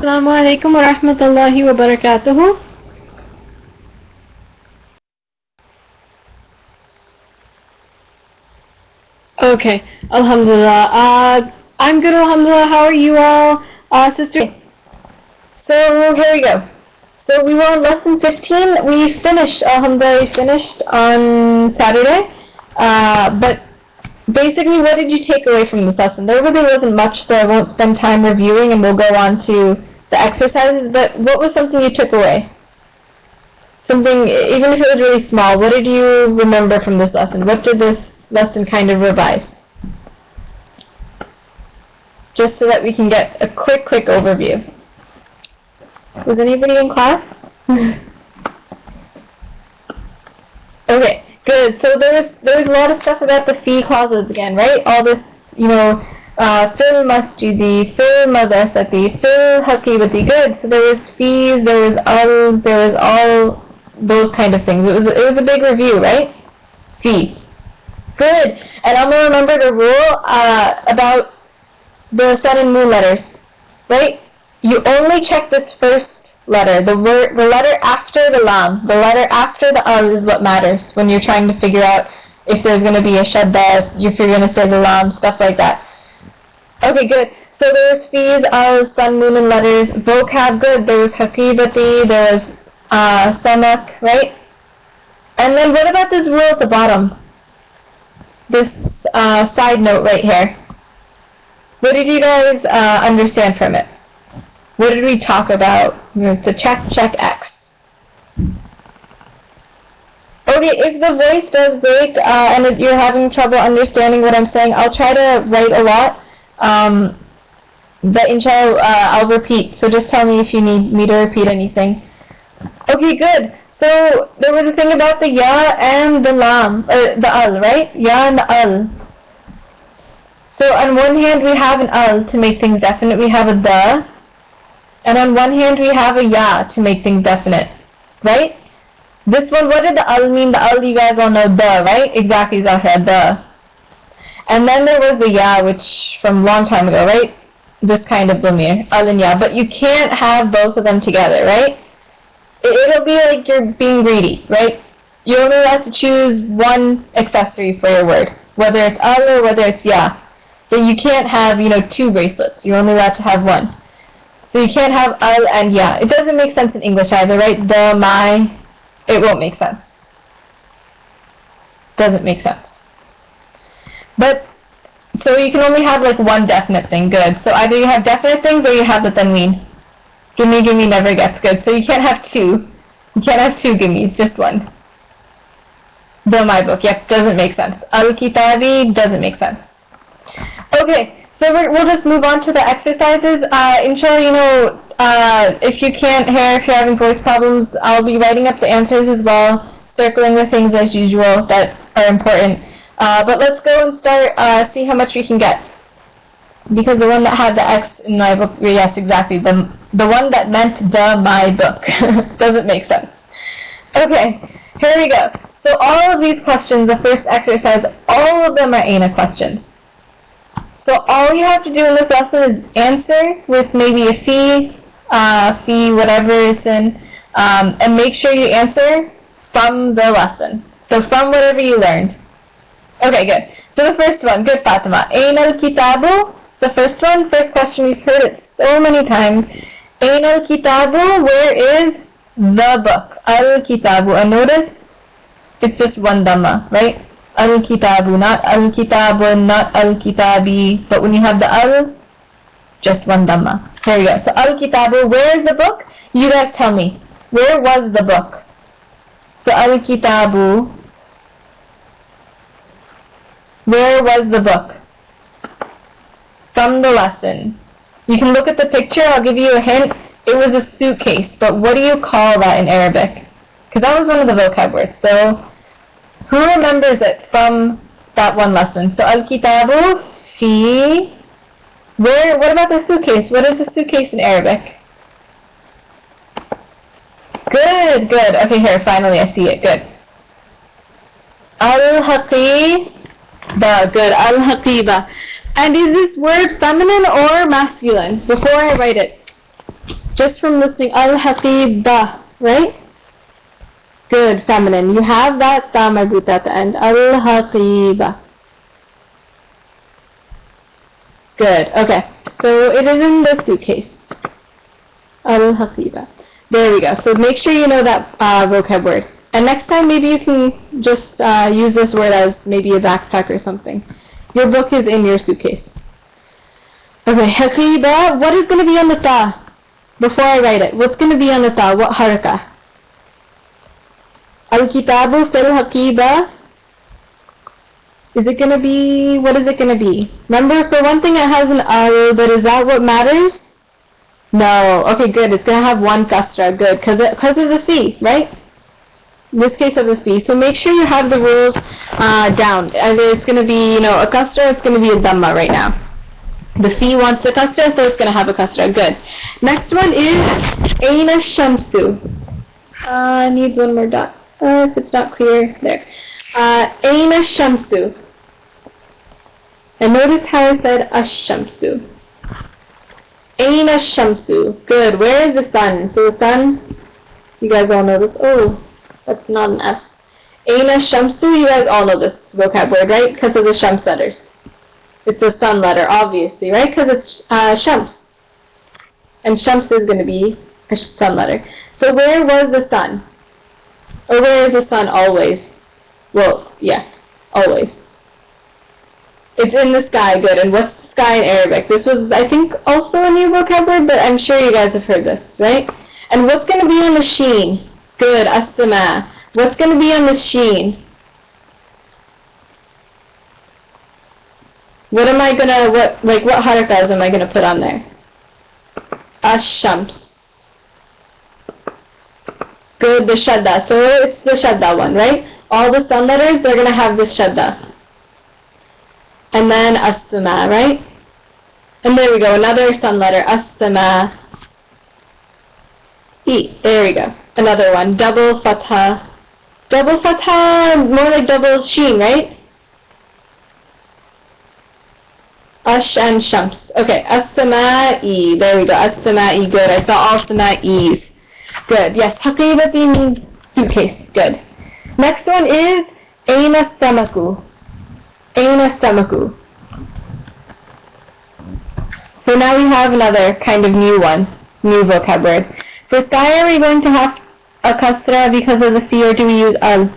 Assalamu alaikum wa rahmatullahi wa barakatuhu. Okay, Alhamdulillah. I'm good, Alhamdulillah. How are you all, sister? So here we go. So we were on lesson 15. We finished, Alhamdulillah, we finished on Saturday. But basically, what did you take away from this lesson? There really wasn't much, so I won't spend time reviewing, and we'll go on to the exercises. But what was something you took away? Something, even if it was really small, what did you remember from this lesson? What did this lesson kind of revise? Just so that we can get a quick overview. Was anybody in class? Okay, good. So there was a lot of stuff about the fee clauses again, right? All this, fil masjidi, fil madrasati, fil haqibati. Good. So there was fees, there was all those kind of things. It was a big review, right? Fee. Good. And I'm gonna remember the rule about the sun and moon letters, right? You only check this first letter, the letter after the lam, the letter after the al is what matters when you're trying to figure out if there's going to be a shadda, if you're going to say the lam, stuff like that. Okay, good. So there was fees, al, sun, moon, and letters. Vocab, good. There was haqibati, there was samak, right? And then what about this rule at the bottom? This side note right here. What did you guys understand from it? What did we talk about? The check X. Okay, if the voice does break and you're having trouble understanding what I'm saying, I'll try to write a lot. But inshallah, I'll repeat. So just tell me if you need me to repeat anything. Okay, good. So there was a thing about the ya and the lam, or the al, right? Ya and the al. So on one hand we have an al to make things definite. We have a the. And on one hand we have a ya to make things definite, right? This one, what did the al mean? The al, you guys all know the, right? Exactly, Zahra, the. And then there was the ya, which from a long time ago, right? This kind of blamir, al and ya. But you can't have both of them together, right? It'll be like you're being greedy, right? You're only allowed to choose one accessory for your word, whether it's al or whether it's ya. But you can't have, two bracelets. You're only allowed to have one. So you can't have al and ya. It doesn't make sense in English either, right? The, my, it won't make sense. Doesn't make sense. But, so you can only have like one definite thing, good. So either you have definite things or you have the tanween. Gimme never gets good. So you can't have two. You can't have two gimmes, just one. The, my book, yep, doesn't make sense. Al-kitabi doesn't make sense. Okay. So we'll just move on to the exercises. Inshallah, if you can't hear, if you're having voice problems, I'll be writing up the answers as well, circling the things as usual that are important. But let's go and start, see how much we can get. Because the one that had the X in my book, yes, exactly, the one that meant the my book doesn't make sense. Okay, here we go. So all of these questions, the first exercise, all of them are ANA questions. So all you have to do in this lesson is answer with maybe a fee, whatever it's in, and make sure you answer from the lesson. So from whatever you learned. Okay, good. So the first one, good Fatima. Ain al-kitabu, the first one, first question, we've heard it so many times. Ain al-kitabu, where is the book? Al-kitabu, and notice it's just one dhamma, right? Al-kitabu, not al-kitabun, not al-kitabi. But when you have the al, just one dhamma. Here we go. So al-kitabu, where is the book? You guys tell me. Where was the book? So al-kitabu, where was the book? From the lesson. You can look at the picture. I'll give you a hint. It was a suitcase. But what do you call that in Arabic? Because that was one of the vocab words. So who remembers it from that one lesson? So al-kitabu fi. What about the suitcase? What is the suitcase in Arabic? Good, good. Okay, here, finally I see it. Good. Al-haqiba. Good. Al-haqiba. And is this word feminine or masculine? Before I write it. Just from listening, al-haqiba, right? Good, feminine. You have that ta marbuta at the end. Al-haqiba. Good, okay. So it is in the suitcase. Al-haqiba. There we go. So make sure you know that vocab word. And next time maybe you can just use this word as maybe a backpack or something. Your book is in your suitcase. Okay, haqiba. What is going to be on the ta? Before I write it, what's going to be on the ta? What haraka? Al-kitabu fil haqiba. Is it going to be, what is it going to be? Remember, for one thing it has an al, but is that what matters? No. Okay, good. It's going to have one kasra. Good. Because of the fee, right? In this case of the fee. So make sure you have the rules down. Either it's going to be, a kasra, it's going to be a dhamma right now. The fee wants the kasra, so it's going to have a kasra. Good. Next one is Aina Shamsu. Needs one more dot. If it's not clear, there. Aina Shamsu. And notice how I said Ash-Shamsu. Aina Shamsu. Good. Where is the sun? So the sun, you guys all know this. Oh, that's not an S. Aina Shamsu, you guys all know this vocab word, right? Because of the Shams letters. It's a sun letter, obviously, right? Because it's Shams. And Shams is going to be a sun letter. So where was the sun? Or where is the sun always? Well, yeah, always. It's in the sky, good. And what's sky in Arabic? This was, I think, also a new vocab word, but I'm sure you guys have heard this, right? And what's going to be on the sheen? Good, as-sama. What's going to be on the sheen? What am I going to, what harakas am I going to put on there? Ash-shams. Good, the shadda. So it's the shadda one, right? All the sun letters, they're going to have this shadda. And then as-sama, right? And there we go, another sun letter, as-sama. E, there we go. Another one, double fatha. Double fatha, more like double sheen, right? Ash and shams. Okay, as-sama'i. There we go, as-sama'i. Good, I saw all sama'is. Good, yes, haqibati means suitcase. Good. Next one is aina samaku. Aina samaku. So now we have another kind of new one, new vocab word. For sky, are we going to have a kasra because of the fee, or do we use al?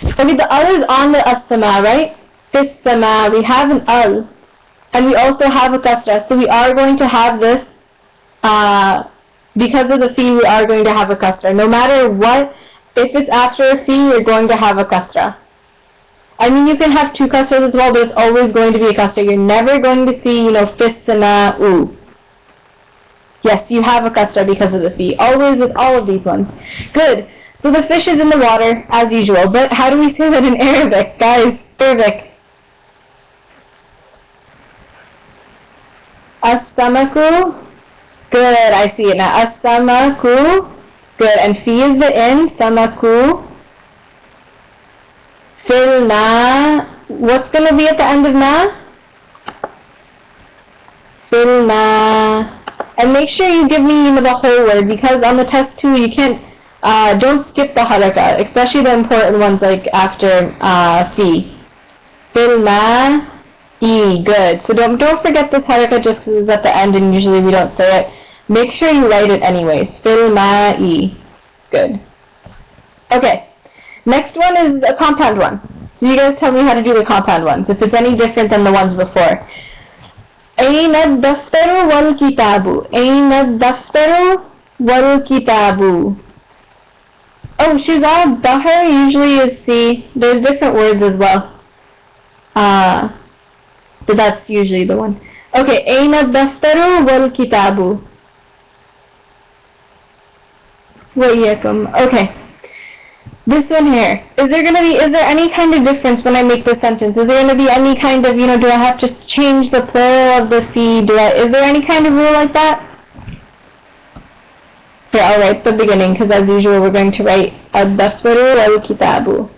Okay, the al is on the as-sama, right? Fis sama, we have an al, and we also have a kasra, so we are going to have this, because of the fee, we are going to have a kasra. No matter what, if it's after a fee, you're going to have a kasra. I mean, you can have two kasras as well, but it's always going to be a kasra. You're never going to see, fis sama, u. Yes, you have a kasra because of the fee. Always with all of these ones. Good. So the fish is in the water, as usual. But how do we say that in Arabic? Guys, Arabic. As-samaku. Good, I see it now. As-samaku. Good, and fee is the in. Samaku. Fil ma. What's going to be at the end of ma? Fil ma. And make sure you give me the whole word, because on the test too, you can't, don't skip the haraka, especially the important ones like after fi. Fil ma e. Good. So don't forget this haraka just because it's at the end and usually we don't say it. Make sure you write it anyways. Fil ma e. Good. Okay. Next one is a compound one. So you guys tell me how to do the compound ones, if it's any different than the ones before. أين الدفتر والكتاب أين الدفتر والكتاب. Oh, Shizab, Bahar usually is C. There's different words as well. But that's usually the one. Okay, أين الدفتر والكتاب. وإياكم. Okay. This one here. Is there any kind of difference when I make this sentence? Is there going to be any kind of, do I have to change the plural of the fee? Is there any kind of rule like that? Here, I'll write the beginning, because as usual we're going to write ad-daftaru wal-kitabu.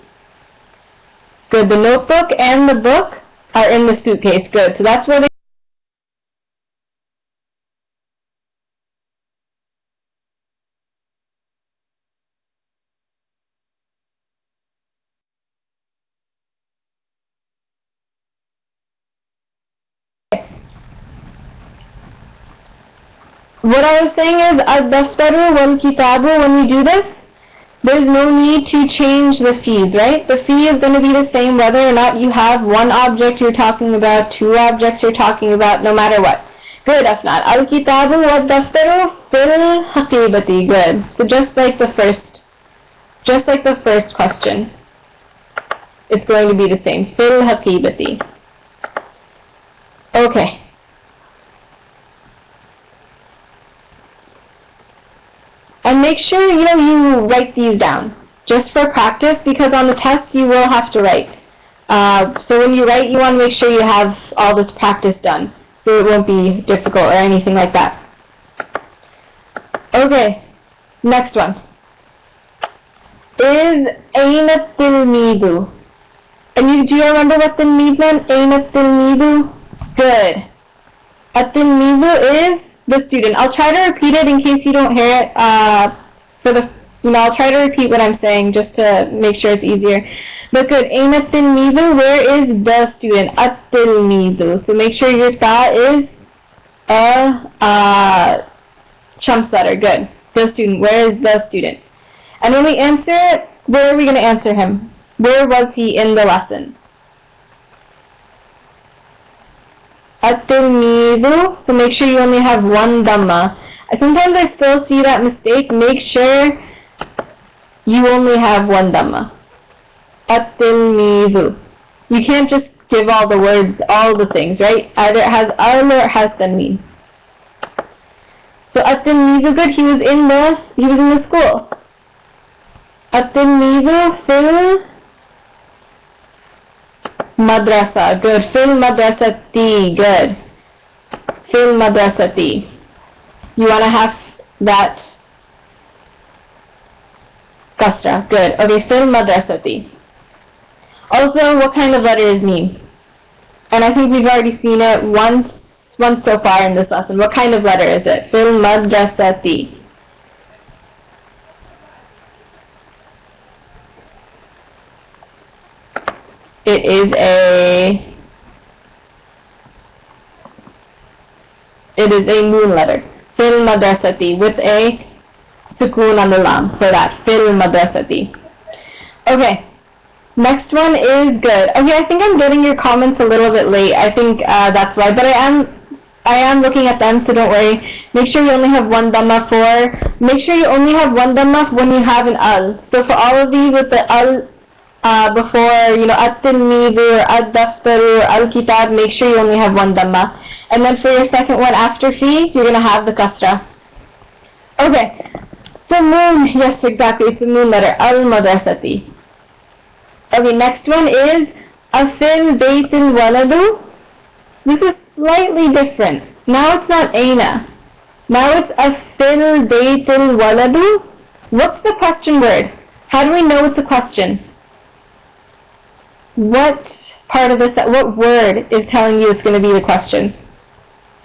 Good, the notebook and the book are in the suitcase. Good, so that's where they what I was saying is, ad-daftaru wal-kitabu, when we do this, there's no need to change the fees, right? The fee is going to be the same whether or not you have one object you're talking about, two objects you're talking about, no matter what. Good, Afnan. Al-kitabu wal-daftaru fil-haqibati. Good. So just like the first question, it's going to be the same. Fil-haqibati. Okay. And make sure, you write these down, just for practice, because on the test you will have to write. So when you write, you want to make sure you have all this practice done, so it won't be difficult or anything like that. Okay, next one. Is Aina Tilmidu? And do you remember what Tilmid meant? Aina Tilmidu? Good. A Tilmidu is the student. I'll try to repeat it in case you don't hear it. I'll try to repeat what I'm saying just to make sure it's easier. But good. Aina Tilmidu, where is the student? At-Tilmidu. So make sure your ta is a chump letter. Good. The student. Where is the student? And when we answer it, where are we going to answer him? Where was he in the lesson? At-Tilmidu, so make sure you only have one dhamma. Sometimes I still see that mistake. Make sure you only have one dhamma. At-Tilmidu. You can't just give all the words, all the things, right? Either it has al or it has tanween. So At-Tilmidu, good, he was in the school. At-Tilmidu fil madrasa, good. Fil madrasati, good. Fil madrasati. You want to have that kasra, good. Okay, fil madrasati. Also, what kind of letter is mim? And I think we've already seen it once so far in this lesson. What kind of letter is it? Fil madrasati. It is a noon letter. Fil madrasati, with a sukoon on the lam for that. Fil madrasati. Okay. Next one is good. Okay, I think I'm getting your comments a little bit late. I think that's why. But I am looking at them, so don't worry. Make sure you only have one dhamma make sure you only have one dhamma when you have an al. So for all of these with the al before, at-tilmidu or ad-daftaru or al-kitab, make sure you only have one dhamma. And then for your second one after fi, you're going to have the kasra. Okay, so moon, yes, exactly, it's a moon letter, al-madrasati. Okay, next one is afil baytil waladu. So this is slightly different. Now it's not aina. Now it's afil baytil waladu. What's the question word? How do we know it's a question? What part of this, what word is telling you it's going to be the question?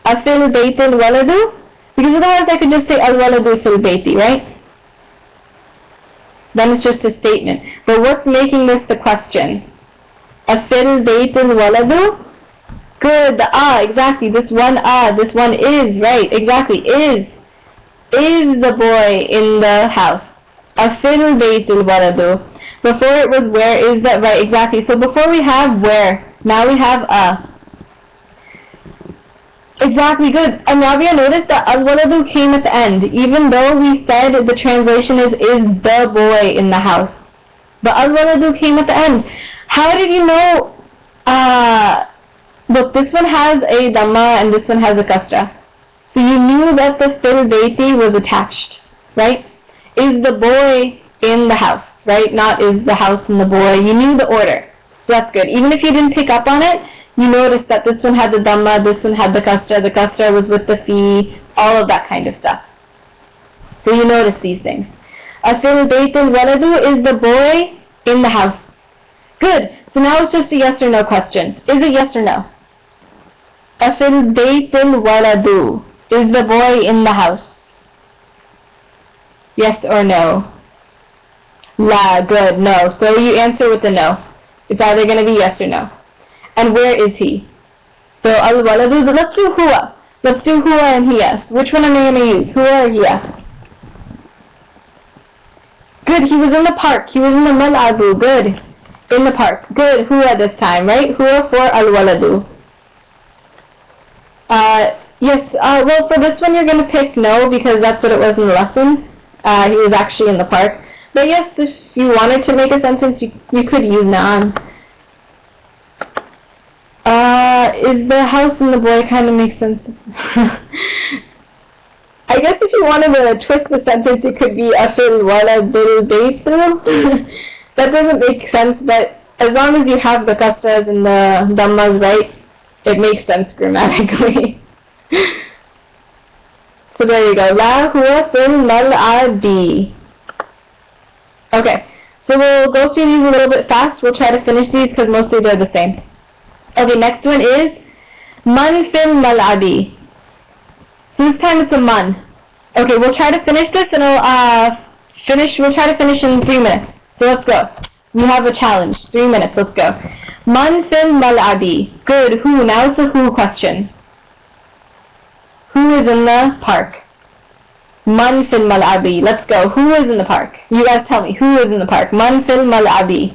Afil baytil waladu? Because otherwise I could just say al-waladu fil bayti, right? Then it's just a statement. But what's making this the question? Afil baytil waladu? Good, the exactly. This one is, right, exactly, is the boy in the house. Afil baytil waladu. Before it was where is that, right, exactly. So before we have where, now we have a. Exactly, good. And Rabia, notice that al-waladu came at the end, even though we said the translation is the boy in the house. But al-waladu came at the end. How did you know? Look, this one has a dhamma and this one has a kasra. So you knew that the fil bayti was attached, right? Is the boy in the house, right? Not is the house and the boy. You knew the order. So that's good. Even if you didn't pick up on it, you noticed that this one had the dhamma, this one had the kasra was with the fi, all of that kind of stuff. So you notice these things. Afil baytul waladu is the boy in the house. Good. So now it's just a yes or no question. Is it yes or no? Afil baytul waladu is the boy in the house. Yes or no? La, good, no. So you answer with the no. It's either going to be yes or no. And where is he? So al-waladu, let's do huwa. Let's do huwa and hiya. Which one am I going to use? Huwa or hiya? Good, he was in the park. He was in the mal'abu. Good. In the park. Good, huwa this time, right? Huwa for al-waladu. Yes, well, for this one you're going to pick no, because that's what it was in the lesson. He was actually in the park. But yes, if you wanted to make a sentence, you could use na'am. Is the house and the boy kind of makes sense? I guess if you wanted to twist the sentence, it could be afil wala bil baytu. That doesn't make sense, but as long as you have the kasras and the dhammas right, it makes sense grammatically. So there you go. La huwa fil mal'abi. Okay, so we'll go through these a little bit fast. We'll try to finish these because mostly they're the same. Okay, next one is man fil mal'abi. So this time it's a man. Okay, we'll try to finish this and we'll try to finish in 3 minutes. So let's go. We have a challenge. 3 minutes, let's go. Man fil mal'abi. Good, who? Now it's a who question. Who is in the park? Man fil mal'abi. Let's go. Who is in the park? You guys tell me. Who is in the park? Man fil mal'abi.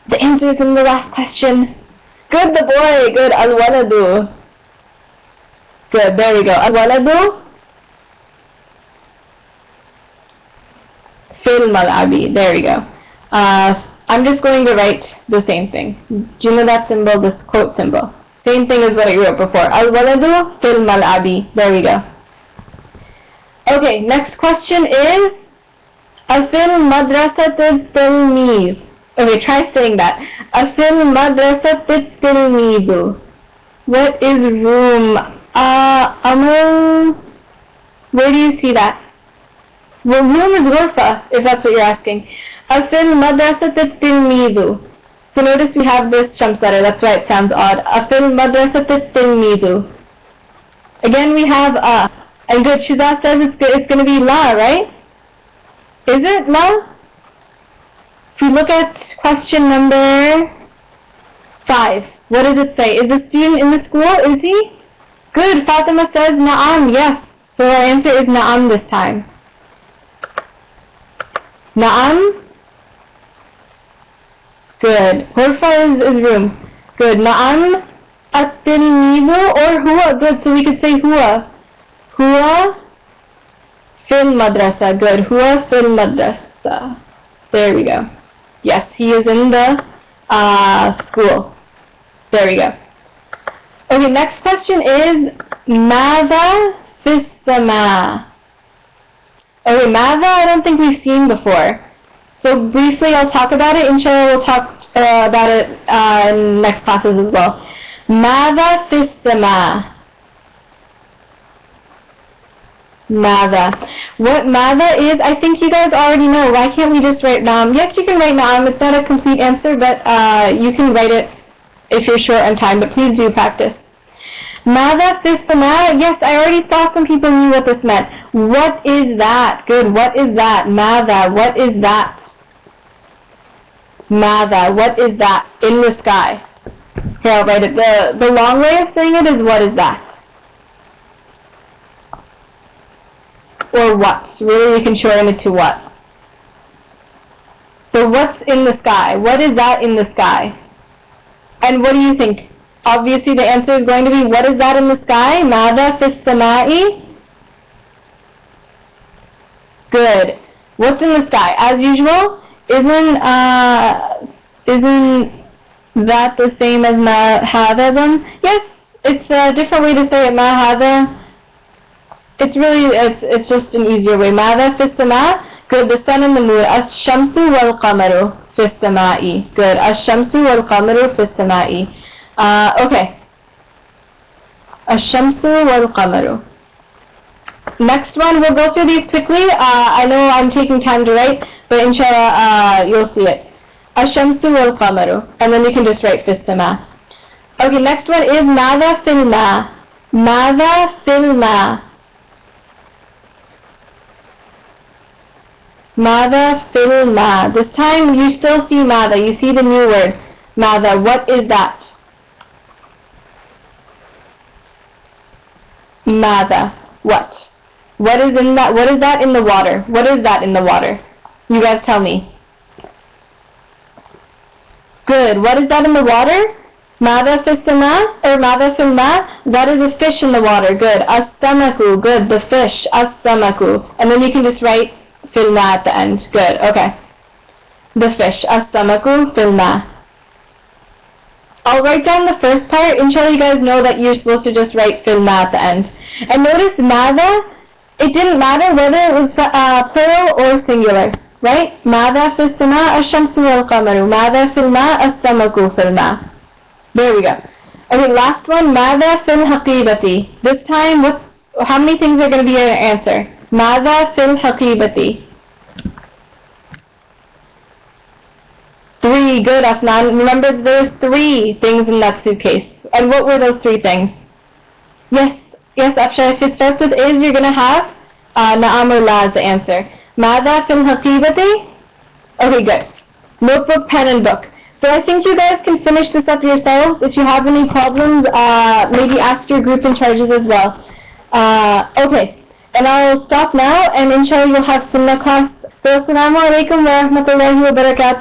The answer is in the last question. Good, the boy. Good. Al-waladu. Good. There we go. Al-waladu fil mal'abi. There we go. I'm just going to write the same thing. Do you know that symbol? This quote symbol. Same thing as what I wrote before. Al-waladu fil mal'abi. There we go. Okay, next question is Afil madrasat tilmiz. Okay, try saying that. Afil madrasat tilmizu. What is room? Amr, where do you see that? Well, room is ghurfa, if that's what you're asking. Afil madrasat tilmizu. So notice we have this shams letter, that's why it sounds odd. Afil madrasat tilmizu. Again we have and good, Shiza says it's going to be la, right? Is it la? If we look at question number 5, what does it say? Is the student in the school? Is he? Good, Fatima says na'am, yes. So our answer is na'am this time. Na'am? Good. Hurfa is room. Good. Na'am at-tilmizu or huwa. Good, so we could say huwa. Huwa fil madrasa. Good. Huwa fil madrasa. There we go. Yes, he is in the school. There we go. Okay, next question is Madha fis sama. Okay, Madha I don't think we've seen before. So briefly I'll talk about it. Inshallah we'll talk about it in next classes as well. Madha fis sama. Madha. What Madha is, I think you guys already know. Why can't we just write Naam? Yes, you can write Naam. It's not a complete answer, but you can write it if you're short on time, but please do practice. Madha fis sama. Yes, I already saw some people knew what this meant. What is that? Good. What is that? Madha. What is that? Madha. What is that? In the sky. Here, I'll write it. The long way of saying it is what is that? Or what? Really, you can shorten it to what? So what's in the sky? What is that in the sky? And what do you think? Obviously the answer is going to be what is that in the sky? Madha fis samai? Good. What's in the sky? As usual, isn't that the same as ma hadha then? Yes, it's a different way to say it. Ma hadha. It's just an easier way. Madha fis sama? Good. The sun and the moon. Ash-shamsu wal qamaru fis samai. Good. Ash-shamsu wal qamaru fis samai. Okay. Ash-shamsu wal qamaru. Next one, we'll go through these quickly. I know I'm taking time to write, but inshallah you'll see it. Ash-shamsu wal qamaru. And then you can just write fis sama. Okay, next one is madha fil ma. Madha fil ma. Madha fil ma. This time you still see madha. You see the new word. Madha. What is that? Mada. What? What is in that? What is that in the water? What is that in the water? You guys tell me. Good. What is that in the water? Mada fis sama or mada fil ma? That is a fish in the water. Good. As-samaku. Good. The fish. As-samaku. And then you can just write fil ma at the end. Good. Okay. The fish. As-samaku fil ma. I'll write down the first part. Inshallah, you guys know that you're supposed to just write fil ma at the end. And notice mada, it didn't matter whether it was plural or singular. Right? ماذا في السماء الشمس والقمر ماذا في الماء السمك في الماء. There we go. Okay, last one. ماذا في الحقيبة. This time, how many things are going to be your answer? ماذا في الحقيبة. 3. Good, Afnan. Remember, there's 3 things in that suitcase. And what were those 3 things? Yes, Afsha. If it starts with is, you're going to have na'am or la as the answer. ماذا في الحقيبة? Okay, good. Notebook, pen, and book. So I think you guys can finish this up yourselves. If you have any problems, maybe ask your group in charges as well. Okay, and I'll stop now, and inshallah you'll have sunnah class. So assalamu alaikum wa rahmatullahi wa barakatuh.